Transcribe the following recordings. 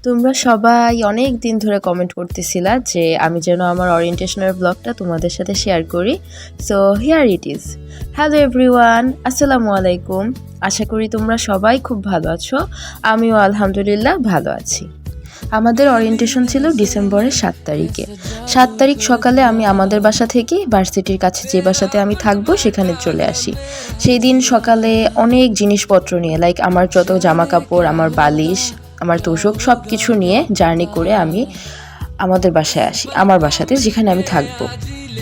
তোমরা সবাই অনেক দিন ধরে কমেন্ট করতেছিলা যে আমি যেন আমার ওরিয়েন্টেশনের ব্লগটা তোমাদের সাথে শেয়ার করি। So here it is. Hello everyone, আসসালামু আলাইকুম। আশা করি তোমরা সবাই খুব ভালো আছো। আমিও আলহামদুলিল্লাহ ভালো আছি। আমাদের ওরিয়েন্টেশন ছিল ডিসেম্বরের 7 তারিখে। 7 তারিখ সকালে আমি আমাদের বাসা থেকে ভার্সিটির কাছে যে বাসাতে আমি থাকবো সেখানে চলে আসি। সেই দিন সকালে অনেক জিনিসপত্র নিয়ে, লাইক আমার যত জামা কাপড়, আমার বালিশ, আমার তোশক সব কিছু নিয়ে জার্নি করে আমি আমাদের বাসায় আসি, আমার বাসাতে যেখানে আমি থাকবো।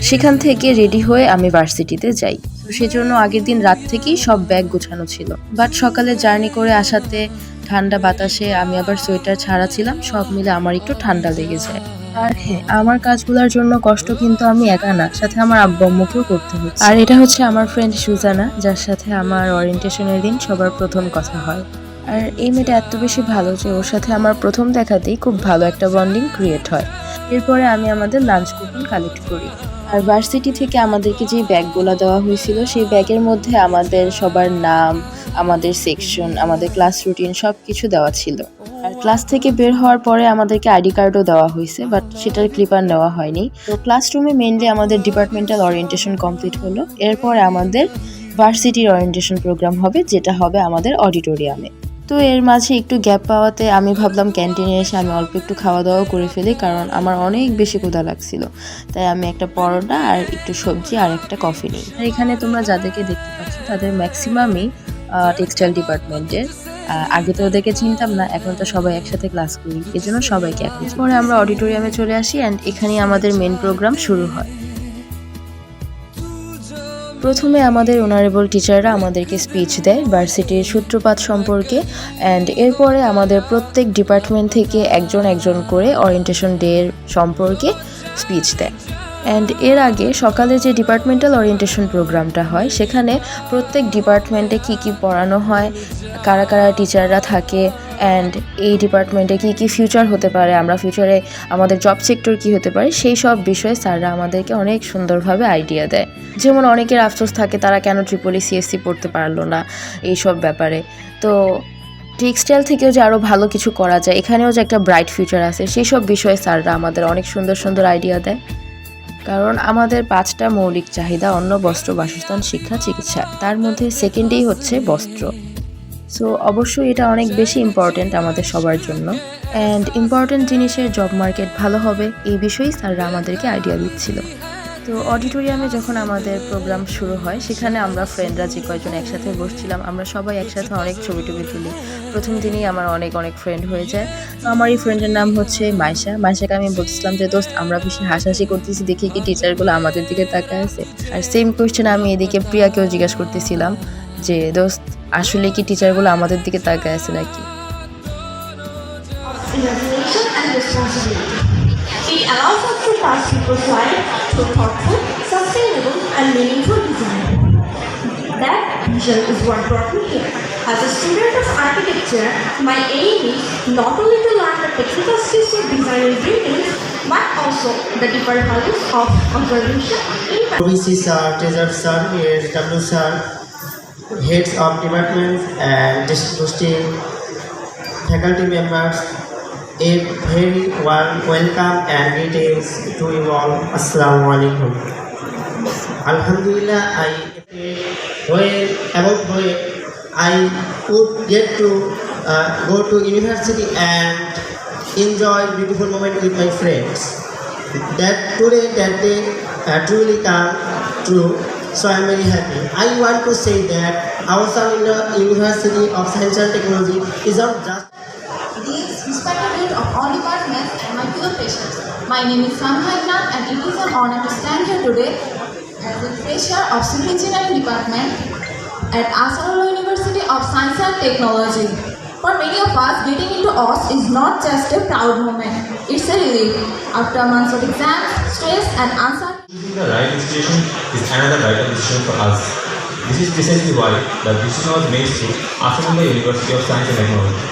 সেখান থেকে রেডি হয়ে আমি ভার্সিটিতে যাই। তো সেজন্য আগের দিন রাত থেকেই সব ব্যাগ গোছানো ছিল। বাট সকালে জার্নি করে আসাতে ঠান্ডা বাতাসে আমি আবার সোয়েটার ছাড়া ছিলাম, সব মিলে আমার একটু ঠান্ডা লেগে যায়। আর হ্যাঁ, আমার কাজগুলোর জন্য কষ্ট কিন্তু আমি একা না, সাথে আমার আব্বু আম্মুকেও করতে হচ্ছে। আর এটা হচ্ছে আমার ফ্রেন্ড সুজানা, যার সাথে আমার ওরিয়েন্টেশনের দিন সবার প্রথম কথা হয়। আর এই মেয়েটা এত বেশি ভালো যে ওর সাথে আমার প্রথম দেখাতেই খুব ভালো একটা বন্ডিং ক্রিয়েট হয়। এরপরে আমি আমাদের লাঞ্চ কুপন কালেক্ট করি। আর ভার্সিটি থেকে আমাদেরকে যে ব্যাগগুলো দেওয়া হয়েছিল সেই ব্যাগের মধ্যে আমাদের সবার নাম, আমাদের সেকশন, আমাদের ক্লাস রুটিন সব কিছু দেওয়া ছিল। আর ক্লাস থেকে বের হওয়ার পরে আমাদেরকে আইডি কার্ডও দেওয়া হয়েছে, বাট সেটার ক্লিপার নেওয়া হয়নি। তো ক্লাসরুমে মেইনলি আমাদের ডিপার্টমেন্টাল ওরিয়েন্টেশন কমপ্লিট হলো। এরপরে আমাদের ভার্সিটির ওরিয়েন্টেশন প্রোগ্রাম হবে, যেটা হবে আমাদের অডিটোরিয়ামে। তো এর মাঝে একটু গ্যাপ পাওয়াতে আমি ভাবলাম ক্যান্টিনে এসে আমি অল্প একটু খাওয়া দাওয়া করে ফেলি, কারণ আমার অনেক বেশি ক্ষুধা লাগছিল। তাই আমি একটা পরোটা আর একটু সবজি আর একটা কফি নিই। আর এখানে তোমরা যাদেরকে দেখতে পাচ্ছ তাদের ম্যাক্সিমামই টেক্সটাইল ডিপার্টমেন্টের। আগে তো ওদেরকে চিনতাম না, এখন তো সবাই একসাথে ক্লাস করি, এই জন্য সবাইকে এক। পরে আমরা অডিটোরিয়ামে চলে আসি অ্যান্ড এখানেই আমাদের মেন প্রোগ্রাম শুরু হয়। প্রথমে আমাদের অনারেবল টিচাররা আমাদেরকে স্পিচ দেয় ভার্সিটির সূত্রপাত সম্পর্কে, অ্যান্ড এরপরে আমাদের প্রত্যেক ডিপার্টমেন্ট থেকে একজন একজন করে ওরিয়েন্টেশন ডে সম্পর্কে স্পিচ দেয়। অ্যান্ড এর আগে সকালে যে ডিপার্টমেন্টাল ওরিয়েন্টেশন প্রোগ্রামটা হয় সেখানে প্রত্যেক ডিপার্টমেন্টে কী কী পড়ানো হয়, কারা কারা টিচাররা থাকে, অ্যান্ড এই ডিপার্টমেন্টে কী কী ফিউচার হতে পারে, আমরা ফিউচারে আমাদের জব সেক্টর কী হতে পারে, সেই সব বিষয়ে স্যাররা আমাদেরকে অনেক সুন্দরভাবে আইডিয়া দেয়। যেমন অনেকের আফসোস থাকে তারা কেন ট্রিপল সিএসসি পড়তে পারলো না, এইসব ব্যাপারে। তো টেক্সটাইল থেকেও যে আরও ভালো কিছু করা যায়, এখানেও যে একটা ব্রাইট ফিউচার আছে, সেই সব বিষয়ে স্যাররা আমাদের অনেক সুন্দর সুন্দর আইডিয়া দেয়। কারণ আমাদের 5টা মৌলিক চাহিদা, অন্ন, বস্ত্র, বাসস্থান, শিক্ষা, চিকিৎসা, তার মধ্যে সেকেন্ডেই হচ্ছে বস্ত্র। সো অবশ্যই এটা অনেক বেশি ইম্পর্টেন্ট আমাদের সবার জন্য। অ্যান্ড ইম্পর্টেন্ট জিনিসের জব মার্কেট ভালো হবে, এই বিষয়েই স্যাররা আমাদেরকে আইডিয়া দিচ্ছিল। তো অডিটোরিয়ামে যখন আমাদের প্রোগ্রাম শুরু হয় সেখানে আমরা ফ্রেন্ডরা যে কয়েকজন একসাথে বসছিলাম, আমরা সবাই একসাথে অনেক ছবি টবি তুলি। প্রথম দিনই আমার অনেক অনেক ফ্রেন্ড হয়ে যায়। তো আমার এই ফ্রেন্ডের নাম হচ্ছে মাইশা। মাইশাকে আমি বলছিলাম যে দোস্ত, আমরা বেশি হাসাহাসি করতেছি দেখি কি টিচারগুলো আমাদের দিকে তাকায় আছে। আর সেম কোয়েশ্চেন আমি এদিকে প্রিয়াকেও জিজ্ঞাসা করতেছিলাম যে দোস্ত, আসলে কি টিচারগুলো আমাদের দিকে তাকায় আছে নাকি। It allows us to touch people's lives through thoughtful, sustainable, and meaningful design. That vision is what brought me here. As a student of architecture, my aim is not only to learn the technical skills of designing buildings, but also the deeper values of observation, impact. OBC sir, Treasurer sir, ASW sir, heads of departments and district faculty members, a very warm welcome and greetings to you all. Assalamu alaikum. Alhamdulillah, when I would get to go to university and enjoy beautiful moment with my friends. That day truly come true. So I am very happy. I want to say that our Samina University of Science and Technology is not just Respected head of all departments and my fellow patients. My name is Samha Adnan and it is an honor to stand here today as a fresher of Civil Engineering Department at Asarullah University of Science and Technology. For many of us, getting into OS is not just a proud moment, it's a relief. After months of exams, stress and uncertainty. Choosing the right institution is another vital decision for us. This is precisely why the decision was made to Asarullah University of Science and Technology.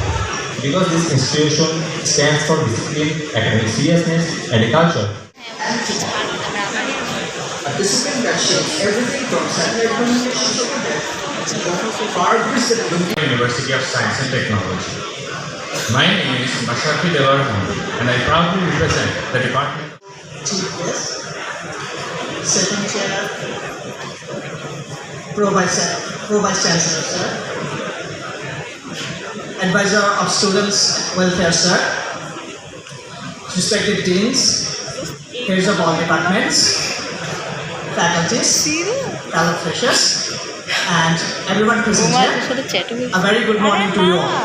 Because this institution stands for discipline, academic seriousness, and a culture. A discipline that shapes everything from satellite communication to far discipline. University of Science and Technology. My name is Mashafi Devarman and I proudly represent the department. Chief guest, second chair, Pro Vice Chancellor, sir, Advisor of Students Welfare, sir, respected deans, heads of all departments, faculties, fellow freshers, and everyone present here. A very good morning to you all.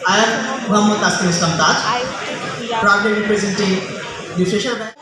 I am Muhammad Taslim Islam Taj, proudly representing the Fresher Batch.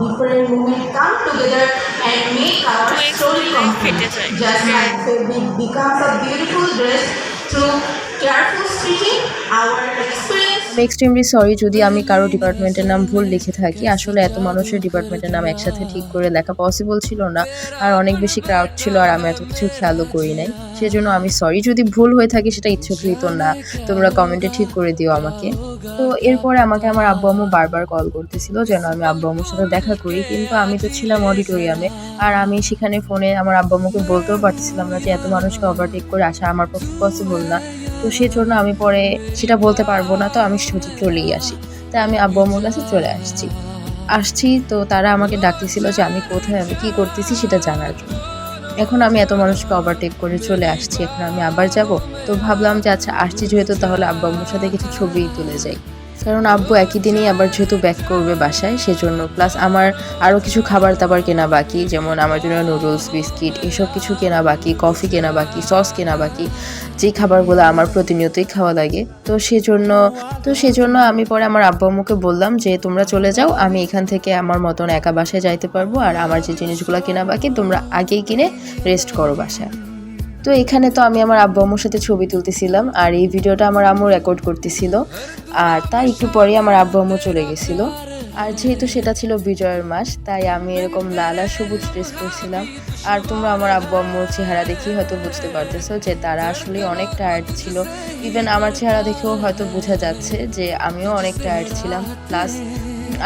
Different women come together and make our story complete. Just like fabric becomes a beautiful dress through careful stitching, our experience. আমি extremely sorry যদি আমি কারো ডিপার্টমেন্টের নাম ভুল লিখে থাকি। আসলে এত মানুষের ডিপার্টমেন্টের নাম একসাথে ঠিক করে লেখা পসিবল ছিল না, আর অনেক বেশি ক্রাউড ছিল, আর আমি এত কিছু খেয়ালও করি নাই। সেজন্য আমি সরি যদি ভুল হয়ে থাকে, সেটা ইচ্ছাকৃত না, তোমরা কমেন্টে ঠিক করে দিও আমাকে। তো এরপরে আমাকে আমার আব্বু আম্মু বারবার কল করতেছিল যেন আমি আব্বু আম্মুর সাথে দেখা করি, কিন্তু আমি তো ছিলাম অডিটোরিয়ামে, আর আমি সেখানে ফোনে আমার আব্বু আম্মুকে বলতেও পারতেছিলাম না যে এত মানুষকে ওভারটেক করে আসা আমার পক্ষে পসিবল না। তো সেজন্য আমি পরে সেটা বলতে পারবো না, তো আমি শুধু চলেই আসি। তাই আমি আব্বু আম্মুর কাছে চলে আসছি। তো তারা আমাকে ডাকতেছিল যে আমি কোথায়, আমি কী করতেছি সেটা জানার জন্য। এখন আমি এত মানুষকে ওভারটেক করে চলে আসছি, এখন আমি আবার যাব। তো ভাবলাম যে আচ্ছা আসছি যেহেতু, তাহলে আব্বু আম্মুর সাথে কিছু ছবিই তুলে যাই, কারণ আব্বু একই দিনেই আবার যেহেতু ব্যাক করবে বাসায়, সেজন্য। প্লাস আমার আরও কিছু খাবার দাবার কেনা বাকি, যেমন আমার জন্য নুডলস, বিস্কিট, এসব কিছু কেনা বাকি, কফি কেনা বাকি, সস কেনা বাকি, যেই খাবারগুলো আমার প্রতিনিয়তই খাওয়া লাগে। তো সেজন্য আমি পরে আমার আব্বু আম্মুকে বললাম যে তোমরা চলে যাও, আমি এখান থেকে আমার মতন একা বাসায় যাইতে পারবো, আর আমার যে জিনিসগুলো কেনা বাকি তোমরা আগেই কিনে রেস্ট করো বাসায়। তো এখানে তো আমি আমার আব্বু আম্মুর সাথে ছবি তুলতেছিলাম, আর এই ভিডিওটা আমার আম্মু রেকর্ড করতেছিল, আর তার একটু পরেই আমার আব্বু আম্মু চলে গেছিলো। আর যেহেতু সেটা ছিল বিজয়ের মাস, তাই আমি এরকম লাল আর সবুজ ড্রেস পরছিলাম। আর তোমরা আমার আব্বু আম্মুর চেহারা দেখেই হয়তো বুঝতে পারতেছো যে তারা আসলে অনেক টায়ার্ড ছিল। ইভেন আমার চেহারা দেখেও হয়তো বোঝা যাচ্ছে যে আমিও অনেক টায়ার্ড ছিলাম। প্লাস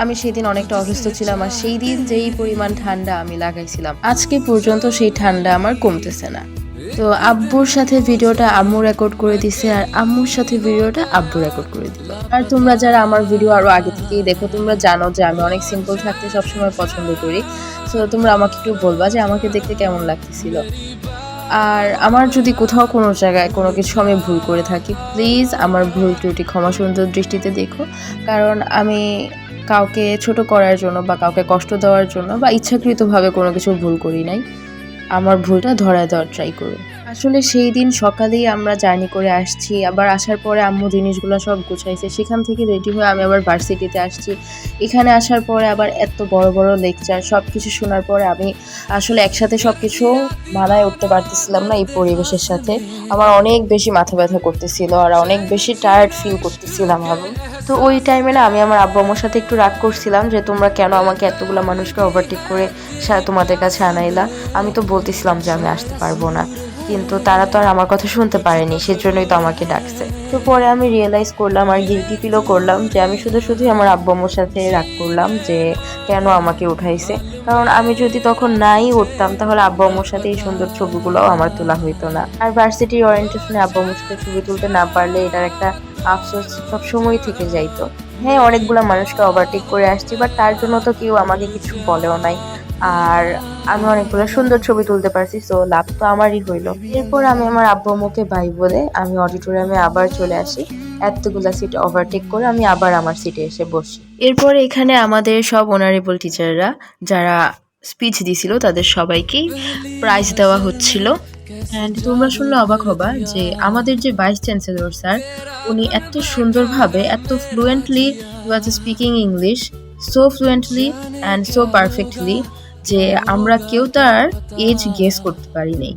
আমি সেদিন অনেকটা অসুস্থ ছিলাম, আর সেই দিন যেই পরিমাণ ঠান্ডা আমি লাগাইছিলাম, আজকে পর্যন্ত সেই ঠান্ডা আমার কমতেছে না। তো আব্বুর সাথে ভিডিওটা আম্মু রেকর্ড করে দিছে, আর আম্মুর সাথে ভিডিওটা আব্বু রেকর্ড করে দিল। আর তোমরা যারা আমার ভিডিও আরও আগে থেকেই দেখো, তোমরা জানো যে আমি অনেক সিম্পল থাকতে সবসময় পছন্দ করি। সো তোমরা আমাকে একটু বলবা যে আমাকে দেখতে কেমন লাগতেছিল। আর আমার যদি কোথাও কোনো জায়গায় কোনো কিছু আমি ভুল করে থাকি, প্লিজ আমার ভুল ত্রুটি ক্ষমা সুন্দর দৃষ্টিতে দেখো, কারণ আমি কাউকে ছোট করার জন্য বা কাউকে কষ্ট দেওয়ার জন্য বা ইচ্ছাকৃতভাবে কোনো কিছু ভুল করি নাই। আমার ভুলটা ধরায় দেওয়ার ট্রাই করো। আসলে সেই দিন সকালেই আমরা জার্নি করে আসছি, আবার আসার পরে আম্মু জিনিসগুলো সব গুছাইছে, সেখান থেকে রেডি হয়ে আমি আবার ভার্সিটিতে আসছি। এখানে আসার পরে আবার এত বড় বড় লেকচার, সব কিছু শোনার পরে আমি আসলে একসাথে সব কিছু মানায় উঠতে পারতেছিলাম না এই পরিবেশের সাথে। আমার অনেক বেশি মাথা ব্যথা করতেছিল, আর অনেক বেশি টায়ার্ড ফিল করতেছিলাম আমি। তো ওই টাইমে না আমি আমার আব্বু আম্মুর সাথে একটু রাগ করছিলাম যে তোমরা কেন আমাকে এতগুলো মানুষকে ওভারটেক করে তোমাদের কাছে আনাইলা। আমি তো বলতেছিলাম যে আমি আসতে পারবো না, কিন্তু তারা তো আর আমার কথা শুনতে পারেনি, সেজন্যই তো আমাকে ডাকছে। তো পরে আমি রিয়েলাইজ করলাম আর গিল্টি ফিলও করলাম যে আমি শুধু আমার আব্বু আম্মুর সাথে রাগ করলাম যে কেন আমাকে উঠাইছে। কারণ আমি যদি তখন নাই উঠতাম, তাহলে আব্বু আম্মুর সাথে এই সুন্দর ছবিগুলোও আমার তোলা হইতো না। আর ভার্সিটির ওরিয়েন্টেশনে আব্বু আম্মুর সাথে ছবি তুলতে না পারলে এটার একটা আফসোস সবসময় থেকে যাইতো। হ্যাঁ, অনেকগুলো মানুষকে ওভারটেক করে আসছি, বাট তার জন্য তো কেউ আমাকে কিছু বলেও নাই, আর আমি অনেকগুলো সুন্দর ছবি তুলতে পারছি, সো লাভ তো আমারই হইলো। এরপর আমি আমার আব্বু আম্মুকে বাই বলে আমি অডিটোরিয়ামে আবার চলে আসি। এতগুলা সিট ওভারটেক করে আমি আবার আমার সিটে এসে বসি। এরপর এখানে আমাদের সব অনারেবল টিচাররা যারা স্পিচ দিছিল তাদের সবাইকেই প্রাইজ দেওয়া হচ্ছিল। অ্যান্ড তোমরা শুনলে অবাক হবা যে আমাদের যে ভাইস চ্যান্সেলর স্যার, উনি এত সুন্দরভাবে, এত fluently was speaking English, so fluently and so perfectly যে আমরা কেউ তার এজ গেস করতে পারি নাই।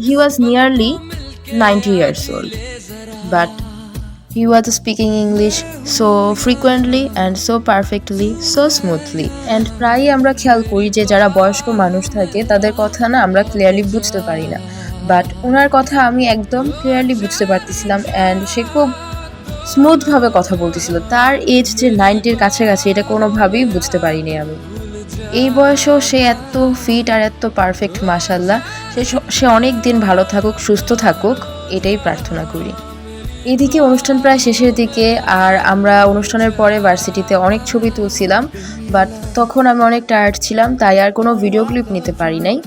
হি ওয়াজ nearly 90 years old, but he was speaking English so frequently and so perfectly, so smoothly. And প্রায়ই আমরা খেয়াল করি যে যারা বয়স্ক মানুষ থাকে তাদের কথা না আমরা ক্লিয়ারলি বুঝতে পারি না, বাট ওনার কথা আমি একদম ক্লিয়ারলি বুঝতে পারতেছিলাম। অ্যান্ড সে খুব স্মুথভাবে কথা বলতেছিল। তার এজ যে 90-র কাছাকাছি এটা কোনোভাবেই বুঝতে পারিনি আমি। এই বয়সেও সে এত ফিট আর এত পারফেক্ট, মাশাল্লাহ। সে অনেক দিন ভালো থাকুক, সুস্থ থাকুক, এটাই প্রার্থনা করি। এদিকে অনুষ্ঠান প্রায় শেষের দিকে, আর আমরা অনুষ্ঠানের পরে ভার্সিটিতে অনেক ছবি তুলছিলাম, বাট তখন আমি অনেক টায়ার্ড ছিলাম, তাই আর কোনো ভিডিও ক্লিপ নিতে পারি নাই।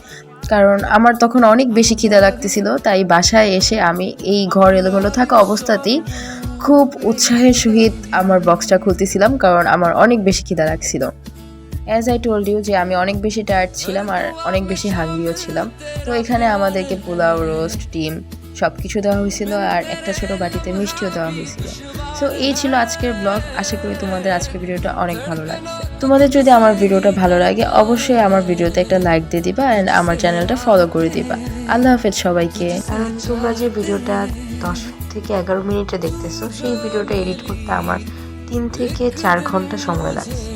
কারণ আমার তখন অনেক বেশি খিদা লাগতেছিল, তাই বাসায় এসে আমি এই ঘর এলোমেলো থাকা অবস্থাতেই খুব উৎসাহের সহিত আমার বক্সটা খুলতেছিলাম, কারণ আমার অনেক বেশি খিদা লাগছিল। অ্যাজ আই টোল্ড ইউ যে আমি অনেক বেশি টায়ার্ড ছিলাম আর অনেক বেশি হাংরিও ছিলাম। তো এখানে আমাদেরকে পোলাও, রোস্ট, ডিম সব কিছু দেওয়া হয়েছিল, আর একটা ছোট বাটিতে মিষ্টিও দেওয়া হয়েছিল। সো এই ছিল আজকের ব্লগ। আশা করি তোমাদের আজকের ভিডিওটা অনেক ভালো লাগছে। তোমাদের যদি আমার ভিডিওটা ভালো লাগে অবশ্যই আমার ভিডিওতে একটা লাইক দিয়ে দিবা অ্যান্ড আমার চ্যানেলটা ফলো করে দিবা। আল্লাহ হাফেজ সবাইকে। কারণ তোমরা যে ভিডিওটা 10 থেকে 11 মিনিটে দেখতেছো, সেই ভিডিওটা এডিট করতে আমার 3 থেকে 4 ঘন্টা সময় লাগছে।